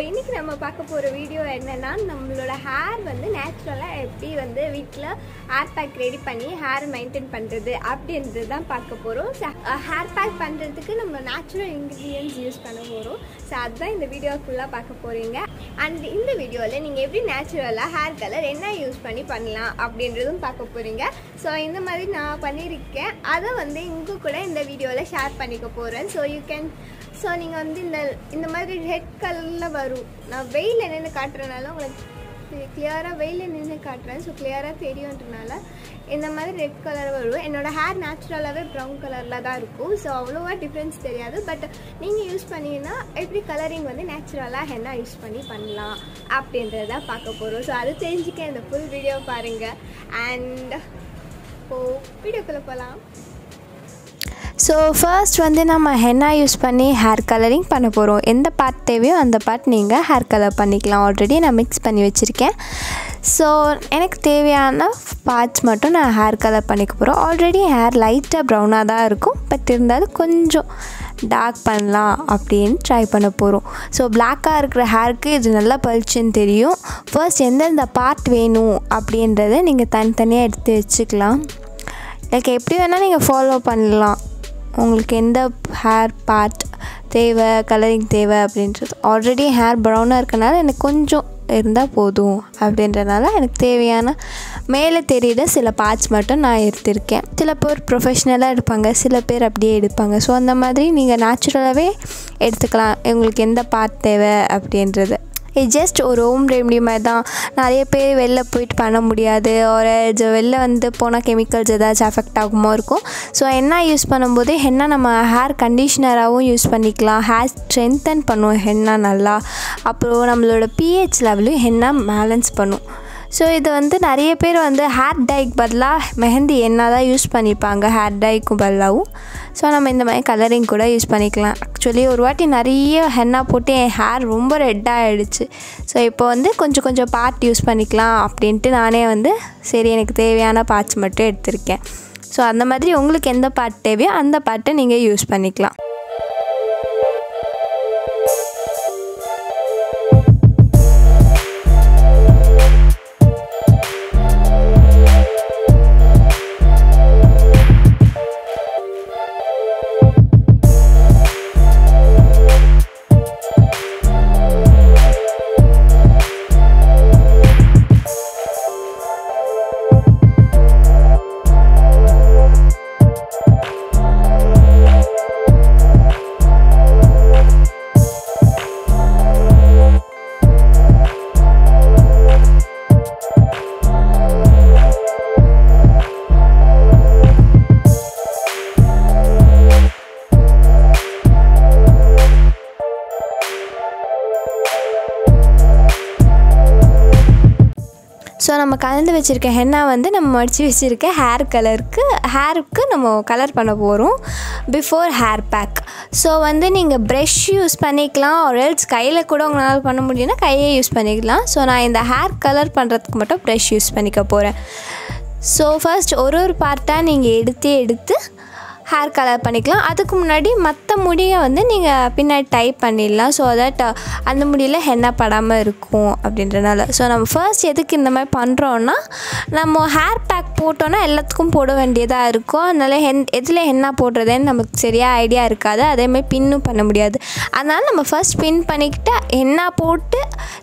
இன்னைக்கு நம்ம பார்க்க போற வீடியோ என்னன்னா நம்மளோட ஹேர் வந்து நேச்சுரலா எப்படி வந்து வீட்ல ஹேர் பேக் ரெடி பண்ணி ஹேர் மெயின்டைன் பண்றது அப்படின்றது தான் பார்க்க போறோம். ஹேர் பேக் பண்றதுக்கு நம்ம நேச்சுரல் இன்கிரிடியன்ட்ஸ் யூஸ் பண்ண போறோம். ஸோ அதுதான் இந்த வீடியோ ஃபுல்லாக பார்க்க போறீங்க. அண்ட் இந்த வீடியோவில் நீங்கள் எப்படி நேச்சுரலாக ஹேர் கலர் என்ன யூஸ் பண்ணி பண்ணலாம் அப்படின்றதும் பார்க்க போறீங்க. ஸோ இந்த மாதிரி நான் பண்ணியிருக்கேன், அதை வந்து இங்கே கூட இந்த வீடியோவில் ஷேர் பண்ணிக்க போகிறேன். ஸோ யூ கேன் நீங்கள் வந்து இந்த மாதிரி ரெட் கலரில் வரும். நான் வெயிலில் நின்று காட்டுறதுனால உங்களுக்கு கிளியராக வெயிலில் நின்று காட்டுறேன். ஸோ கிளியராக தெரியுன்றனால இந்த மாதிரி ரெட் கலர் வரும். என்னோடய ஹேர் நேச்சுரலாகவே ப்ரௌன் கலரில் தான் இருக்கும். ஸோ அவ்வளோவா டிஃப்ரென்ஸ் தெரியாது. பட் நீங்கள் யூஸ் பண்ணிங்கன்னா எப்படி கலரிங் வந்து நேச்சுரலாக என்ன யூஸ் பண்ணி பண்ணலாம் அப்படின்றத பார்க்க போகிறோம். ஸோ அது தெரிஞ்சுக்க இந்த ஃபுல் வீடியோ பாருங்கள். அண்ட் இப்போது வீடியோக்குள்ளே போகலாம். ஸோ ஃபர்ஸ்ட் வந்து நம்ம ஹென்னா யூஸ் பண்ணி ஹேர் கலரிங் பண்ண போகிறோம். எந்த பார்ட் தேவையோ அந்த பார்ட் நீங்கள் ஹேர் கலர் பண்ணிக்கலாம். ஆல்ரெடி நான் மிக்ஸ் பண்ணி வச்சுருக்கேன். ஸோ எனக்கு தேவையான பார்ட்ஸ் மட்டும் நான் ஹேர் கலர் பண்ணிக்க போகிறோம். ஆல்ரெடி ஹேர் லைட்டாக ப்ரௌனாக தான் இருக்கும், பட் இருந்தாலும் கொஞ்சம் டார்க் பண்ணலாம் அப்படின்னு ட்ரை பண்ண போகிறோம். ஸோ பிளாக்காக இருக்கிற ஹேருக்கு இது நல்லா பளிச்சுன்னு தெரியும். ஃபர்ஸ்ட் எந்தெந்த பார்ட் வேணும் அப்படின்றத நீங்கள் தனித்தனியாக எடுத்து வச்சுக்கலாம். லைக் எப்படி வேணால் நீங்கள் ஃபாலோ பண்ணலாம். உங்களுக்கு எந்த ஹேர் பார்ட் தேவை, கலரிங் தேவை அப்படின்றது. ஆல்ரெடி ஹேர் ப்ரௌனாக இருக்கனால எனக்கு கொஞ்சம் இருந்தால் போதும் அப்படின்றனால எனக்கு தேவையான மேலே தெரியுற சில பார்ட்ஸ் மட்டும் நான் எடுத்திருக்கேன். சில பேர் ப்ரொஃபஷ்னலாக எடுப்பாங்க, சில பேர் அப்படியே எடுப்பாங்க. ஸோ அந்த மாதிரி நீங்கள் நேச்சுரலாகவே எடுத்துக்கலாம் உங்களுக்கு எந்த பார்ட் தேவை அப்படின்றது. இது ஜஸ்ட் ஒரு ஹோம் ரெமெடி மாதிரி தான். நிறைய பேர் வெளில போயிட்டு பண்ண முடியாது, ஒரு வெளில வந்து போனால் கெமிக்கல்ஸ் ஏதாச்சும் அஃபெக்ட் ஆகுமோ இருக்கும். ஸோ ஹென்னா யூஸ் பண்ணும்போது ஹென்னா நம்ம ஹேர் கண்டிஷ்னராகவும் யூஸ் பண்ணிக்கலாம். ஹேர் ஸ்ட்ரென்தன் பண்ணும் ஹென்னா நல்லா. அப்புறம் நம்மளோட pH லெவலையும் ஹென்னா பேலன்ஸ் பண்ணும். ஸோ இது வந்து நிறைய பேர் வந்து ஹேர் டைக்கு பதிலாக மெஹந்தி எண்ணெய் தான் யூஸ் பண்ணிப்பாங்க ஹேர் டைக்கும் பதிலாகவும். ஸோ நம்ம இந்த மாதிரி கலரிங் கூட யூஸ் பண்ணிக்கலாம். ஆக்சுவலி ஒரு வாட்டி நிறைய ஹென்னா போட்டு என் ஹேர் ரொம்ப ரெட்டாக ஆகிடுச்சு. ஸோ இப்போ வந்து கொஞ்சம் பார்ட் யூஸ் பண்ணிக்கலாம் அப்படின்ட்டு நானே வந்து சரி எனக்கு தேவையான பார்ட்ஸ் மட்டும் எடுத்திருக்கேன். ஸோ அந்த மாதிரி உங்களுக்கு எந்த பார்ட் தேவையோ அந்த பார்ட்டை நீங்கள் யூஸ் பண்ணிக்கலாம். ஸோ நம்ம கலந்து வச்சுருக்க ஹென்னா வந்து நம்ம மடித்து வச்சுருக்க ஹேருக்கு நம்ம கலர் பண்ண போகிறோம் பிஃபோர் ஹேர் பேக். ஸோ வந்து நீங்கள் ப்ரஷ் யூஸ் பண்ணிக்கலாம், ஒரு எல்ஸ் கையில் கூட உங்களால் பண்ண முடியும்னா கையே யூஸ் பண்ணிக்கலாம். ஸோ நான் இந்த ஹேர் கலர் பண்ணுறதுக்கு மட்டும் ப்ரஷ் யூஸ் பண்ணிக்க போகிறேன். ஸோ ஃபர்ஸ்ட் ஒரு பார்ட்டாக நீங்கள் எடுத்து ஹேர் கலர் பண்ணிக்கலாம். அதுக்கு முன்னாடி மற்ற முடியை வந்து நீங்கள் பின்னாடி டைப் பண்ணிடலாம். ஸோ தட் அந்த முடியில் ஹென்னா படாமல் இருக்கும் அப்படின்றனால. ஸோ நம்ம ஃபர்ஸ்ட் எதுக்கு இந்த மாதிரி பண்ணுறோன்னா, நம்ம ஹேர் பேக் போட்டோன்னா எல்லாத்துக்கும் போட வேண்டியதாக இருக்கும். அதனால் எதில் ஹென்னா போடுறதுன்னு நமக்கு சரியாக ஐடியா இருக்காது. அதேமாதிரி பின்னும் பண்ண முடியாது. அதனால் நம்ம ஃபர்ஸ்ட் பின் பண்ணிக்கிட்டு ஹென்னா போட்டு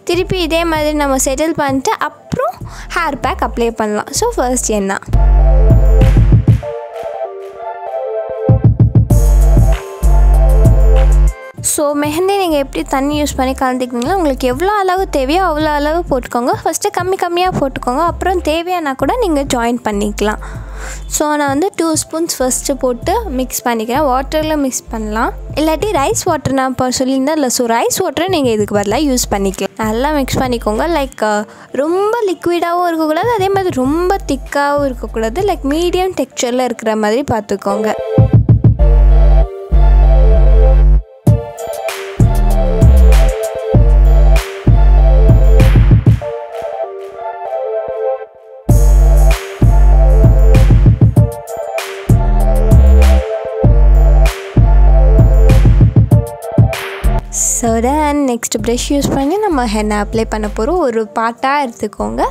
திருப்பி இதே மாதிரி நம்ம செட்டில் பண்ணிட்டு அப்புறம் ஹேர் பேக் அப்ளை பண்ணலாம். So first henna. So mehndi நீங்கள் எப்படி தண்ணி யூஸ் பண்ணி கலந்துக்கிங்களா, உங்களுக்கு எவ்வளோ அளவு தேவையோ அவ்வளோ அளவு போட்டுக்கோங்க. ஃபஸ்ட்டு கம்மியாக போட்டுக்கோங்க. அப்புறம் தேவையானா கூட நீங்கள் ஜாயின் பண்ணிக்கலாம். ஸோ நான் வந்து 2 ஸ்பூன்ஸ் ஃபஸ்ட்டு போட்டு மிக்ஸ் பண்ணிக்கிறேன். வாட்டரில் மிக்ஸ் பண்ணலாம், இல்லாட்டி ரைஸ் வாட்டர் நான் இப்போ சொல்லியிருந்தேன் இல்லை. ஸோ ரைஸ் வாட்டரை நீங்கள் இதுக்கு பதிலாக யூஸ் பண்ணிக்கலாம். நல்லா மிக்ஸ் பண்ணிக்கோங்க. லைக் ரொம்ப லிக்விடாகவும் இருக்கக்கூடாது, அதே மாதிரி ரொம்ப திக்காகவும் இருக்கக்கூடாது. லைக் மீடியம் டெக்ஸ்சரில் இருக்கிற மாதிரி பார்த்துக்கோங்க. So then next brush use பண்ணி நம்ம ஹென்னா அப்ளை பண்ண போகிறோம். ஒரு பார்ட்டாக எடுத்துக்கோங்க,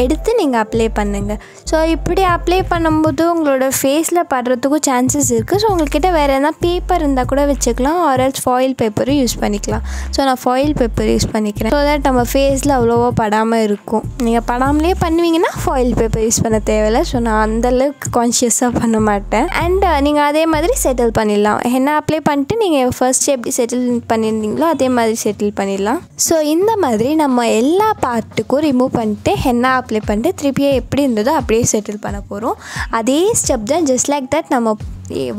எடுத்து நீங்கள் அப்ளை பண்ணுங்கள். ஸோ இப்படி அப்ளை பண்ணும்போது உங்களோட ஃபேஸில் படுறதுக்கும் சான்சஸ் இருக்குது. ஸோ உங்கள்கிட்ட வேறு எதனா பேப்பர் இருந்தால் கூட வச்சுக்கலாம், ஆர்எல்ஸ் ஃபாயில் பேப்பரும் யூஸ் பண்ணிக்கலாம். ஸோ நான் ஃபாயில் பேப்பர் யூஸ் பண்ணிக்கிறேன். ஸோ தட் நம்ம ஃபேஸில் அவ்வளோவா படாமல் இருக்கும். நீங்கள் படாமலே பண்ணுவீங்கன்னா ஃபாயில் பேப்பர் யூஸ் பண்ண தேவையில்லை. ஸோ நான் அந்தளவுக்கு கான்ஷியஸாக பண்ண மாட்டேன். அண்ட் நீங்கள் அதே மாதிரி செட்டில் பண்ணிடலாம். ஹென்னா அப்ளை பண்ணிட்டு நீங்கள் ஃபர்ஸ்ட் எப்படி செட்டில் பண்ணியிருந்தீங்களோ அதே மாதிரி செட்டில் பண்ணிடலாம். ஸோ இந்த மாதிரி நம்ம எல்லா பார்ட்டுக்கும் ரிமூவ் பண்ணிட்டு ஹென்னா அப்ளை பண்ணிட்டு திருப்பியே எப்படி இருந்ததோ அப்படியே செட்டில் பண்ண போகிறோம். அதே ஸ்டெப் தான், ஜஸ்ட் லைக் தட். நம்ம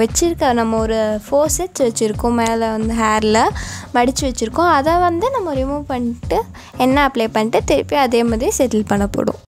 வச்சுருக்க நம்ம ஒரு 4 செட்ஸ் வச்சுருக்கோம், மேலே வந்து ஹேரில் மடித்து வச்சுருக்கோம். அதை வந்து நம்ம ரிமூவ் பண்ணிட்டு ஹென்னா அப்ளை பண்ணிட்டு திருப்பி அதே மாதிரி செட்டில் பண்ண போடும்.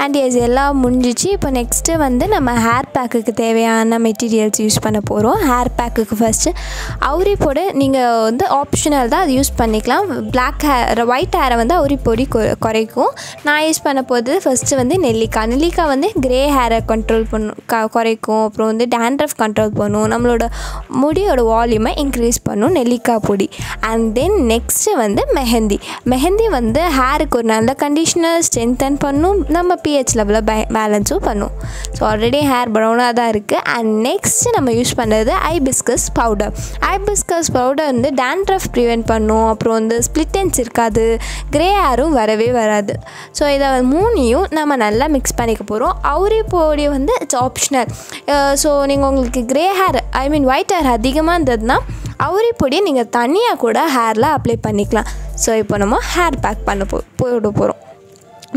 அண்ட் எஸ் எல்லாம் முடிஞ்சிச்சு. இப்போ நெக்ஸ்ட்டு வந்து நம்ம ஹேர் பேக்குக்கு தேவையான மெட்டீரியல்ஸ் யூஸ் பண்ண போகிறோம். ஹேர் பேக்குக்கு ஃபஸ்ட்டு அவுரி பொடி நீங்கள் வந்து ஆப்ஷனல் தான், அது யூஸ் பண்ணிக்கலாம். ஒயிட் ஹேரை வந்து அவுரி பொடி குறைக்கும். நான் யூஸ் பண்ண போகிறது ஃபஸ்ட்டு வந்து நெல்லிக்காய் வந்து கிரே ஹேரை கண்ட்ரோல் பண்ணும், குறைக்கும். அப்புறம் வந்து டேண்ட்ரஃப் கண்ட்ரோல் பண்ணும், நம்மளோட முடியோட வால்யூமை இன்க்ரீஸ் பண்ணும் நெல்லிக்காய் பொடி. அண்ட் தென் நெக்ஸ்ட்டு வந்து மெஹந்தி வந்து ஹேருக்கு ஒரு நல்ல கண்டிஷனர் ஸ்ட்ரென்தன் பண்ணும், நம்ம pH லெவலில் பேலன்ஸும் பண்ணும். ஸோ ஆல்ரெடி ஹேர் ப்ரௌனாக தான் இருக்குது. அண்ட் நெக்ஸ்ட்டு நம்ம யூஸ் பண்ணுறது ஐபிஸ்கஸ் பவுடர் வந்து டேண்ட்ரஃப் ப்ரிவென்ட் பண்ணும். அப்புறம் வந்து ஸ்ப்ளிட்டன்ஸ் இருக்காது, கிரே ஹேரும் வரவே வராது. ஸோ இதை மூணையும் நம்ம நல்லா மிக்ஸ் பண்ணிக்க போகிறோம். அவுரி பொடி வந்து இட்ஸ் ஆப்ஷனல். ஸோ நீங்கள் உங்களுக்கு கிரே ஹேர் ஒயிட் ஹேர் அதிகமாக இருந்ததுன்னா அவுரி பொடியை நீங்கள் தனியாக கூட ஹேரில் அப்ளை பண்ணிக்கலாம். ஸோ இப்போ நம்ம ஹேர் பேக் போட போகிறோம்.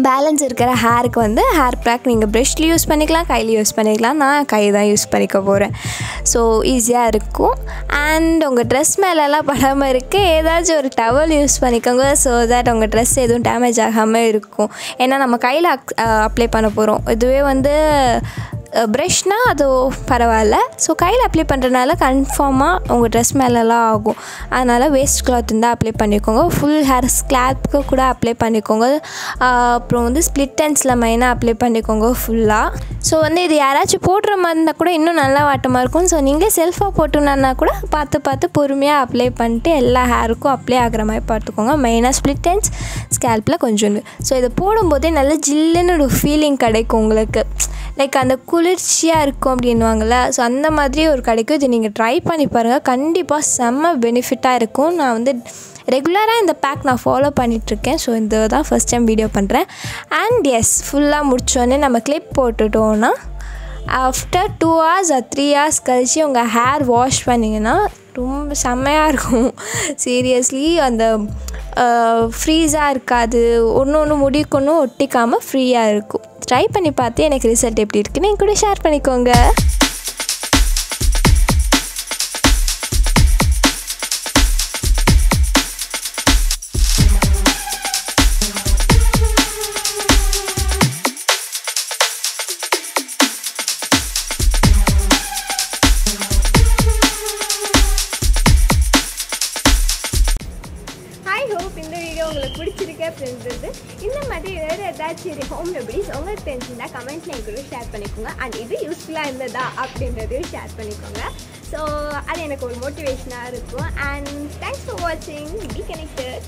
பேலன்ஸ் இருக்கிற ஹேருக்கு வந்து ஹேர் பேக் நீங்கள் ப்ரஷ்லேயும் யூஸ் பண்ணிக்கலாம், கையில் யூஸ் பண்ணிக்கலாம். நான் கை தான் யூஸ் பண்ணிக்க போகிறேன். ஸோ ஈஸியாக இருக்கும். அண்ட் உங்கள் ட்ரெஸ் மேலெல்லாம் படாமல் இருக்குது, ஏதாச்சும் ஒரு டவல் யூஸ் பண்ணிக்கோங்க. ஸோ தட் உங்கள் ட்ரெஸ் எதுவும் டேமேஜ் ஆகாமல் இருக்கும். ஏன்னா நம்ம கையில் அப்ளை பண்ண போகிறோம். இதுவே வந்து ப்ரஷ்னால் அது பரவாயில்ல. ஸோ கையில் அப்ளை பண்ணுறதுனால கன்ஃபார்மாக உங்கள் ட்ரெஸ் மேலெலாம் ஆகும். அதனால் வேஸ்ட் கிளாத் இருந்தால் அப்ளை பண்ணிக்கோங்க. ஃபுல் ஹேர் ஸ்கேல்ப்க்கு கூட அப்ளை பண்ணிக்கோங்க. அப்புறம் வந்து ஸ்ப்ளிட் எண்ட்ஸில் மெயினாக அப்ளை பண்ணிக்கோங்க ஃபுல்லாக. ஸோ வந்து இது யாராச்சும் போடுற மாதிரி இருந்தால் கூட இன்னும் நல்லா வாட்டமாக இருக்கும். ஸோ நீங்களே செல்ஃபாக போட்டுனா கூட பார்த்து பொறுமையாக அப்ளை பண்ணிட்டு எல்லா ஹேருக்கும் அப்ளை ஆகிற மாதிரி பார்த்துக்கோங்க. மெயினாக ஸ்ப்ளிட் எண்ட்ஸ், ஸ்கேல்பில் கொஞ்சோண்டு. ஸோ இதை போடும்போதே நல்ல ஜில்லுன்னு ஒரு ஃபீலிங் கிடைக்கும் உங்களுக்கு. லைக் அந்த குளிர்ச்சியாக இருக்கும் அப்படின்வாங்கள்ல. ஸோ அந்த மாதிரி ஒரு கிடைக்கும். இது நீங்கள் ட்ரை பண்ணி பாருங்கள். கண்டிப்பாக செம்ம பெனிஃபிட்டாக இருக்கும். நான் வந்து ரெகுலராக இந்த பேக் நான் ஃபாலோ பண்ணிகிட்ருக்கேன். ஸோ இந்த தான் ஃபஸ்ட் டைம் வீடியோ பண்ணுறேன். அண்ட் எஸ், ஃபுல்லாக முடித்தோடனே நம்ம clip போட்டுட்டோன்னா after 2 hours or 3 hours கழிச்சு உங்கள் ஹேர் வாஷ் பண்ணிங்கன்னா ரொம்ப செம்மையாக இருக்கும். சீரியஸ்லி அந்த ஃப்ரீஸாக இருக்காது. ஒன்று முடிக்கொன்று ஒட்டிக்காமல் ஃப்ரீயாக இருக்கும். ட்ரை பண்ணி பார்த்து எனக்கு ரிசல்ட் எப்படி இருக்குன்னு என் கூட ஷேர் பண்ணிக்கோங்க. இந்த வீடியோ உங்களுக்கு பிடிச்சிருக்கு அப்படின்றது. இந்த மாதிரி வேறு ஏதாச்சும் ஹோம் ரெமடிஸ் உங்களுக்கு தெரிஞ்சுருந்தா கமெண்ட்ஸில் என் கூட ஷேர் பண்ணிக்கோங்க. அண்ட் இது யூஸ்ஃபுல்லாக இருந்ததா அப்படின்றதையும் ஷேர் பண்ணிக்கோங்க. ஸோ அது எனக்கு ஒரு மோட்டிவேஷனாக இருக்கும். அண்ட் தேங்க்ஸ் ஃபார் வாட்சிங். Be connected.